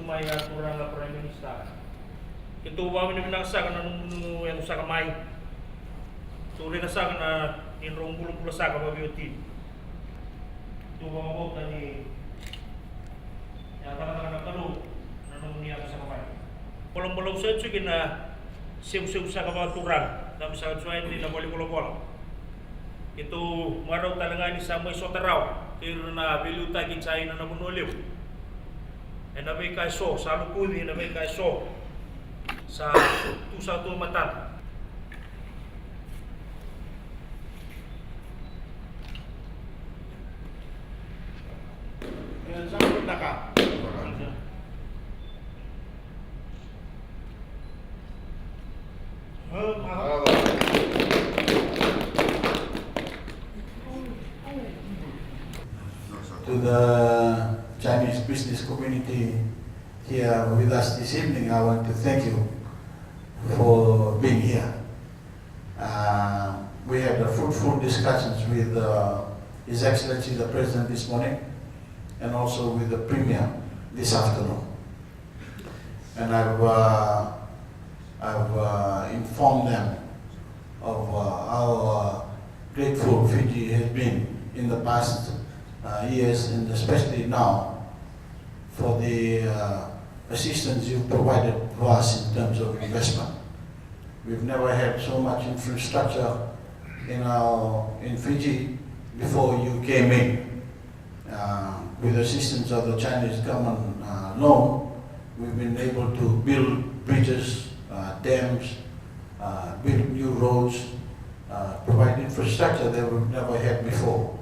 may aturang na Prime Minister. Ito ba na binasa ng yung sa kamay. Turi na sa na inrong bulong sa ka mabiyotin. Ito ba mo ni yata ka nagkalo nanong niya sa kamay. Pulang-pulang sa ito na siw-siw sa kabaturang dami sa suwain nila balik-ulang-ulang. Ito maraw talaga ni sa may sotaraw pero na bilu tagin sa ina na munuliw. E na may kaiso, sa lupudi na may kaiso sa tusa tu matan. Yan sa punta ka. To the Chinese business community here with us this evening, I want to thank you for being here. We had fruitful discussions with His Excellency the President this morning and also with the Premier this afternoon. And I've informed them of how grateful Fiji has been in the past years, and especially now for the assistance you've provided to us in terms of investment. We've never had so much infrastructure in Fiji before you came in. With the assistance of the Chinese government loan, we've been able to build bridges, dams, build new roads, provide infrastructure that we've never had before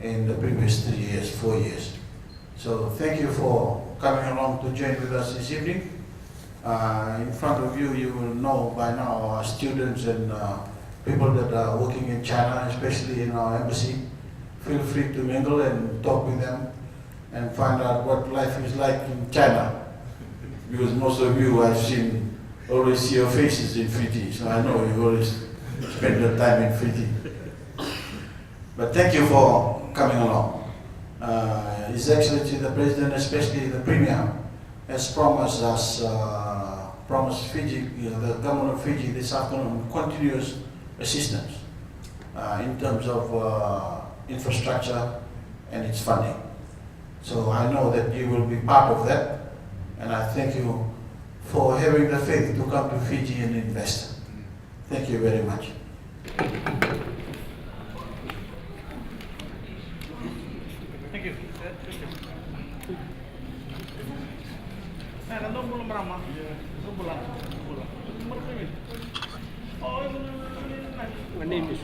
in the previous 3 years, 4 years. So thank you for coming along to join with us this evening. In front of you, you will know by now our students and people that are working in China, especially in our embassy. Feel free to mingle and talk with them and find out what life is like in China. Because most of you I've seen always see your faces in Fiji, so I know you always spend your time in Fiji. But thank you for coming along. His Excellency the President, especially the Premier, has promised us, promised Fiji, the government of Fiji this afternoon, continuous assistance in terms of infrastructure and its funding. So I know that you will be part of that, and I thank you for having the faith to come to Fiji and invest. Thank you very much. Thank you. Nah, nanti belum ramah. Bulan. Oh, my name is.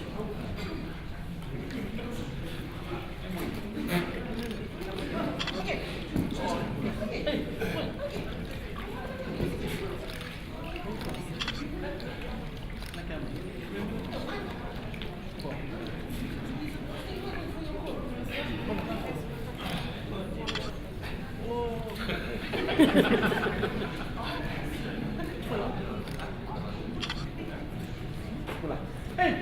Hey!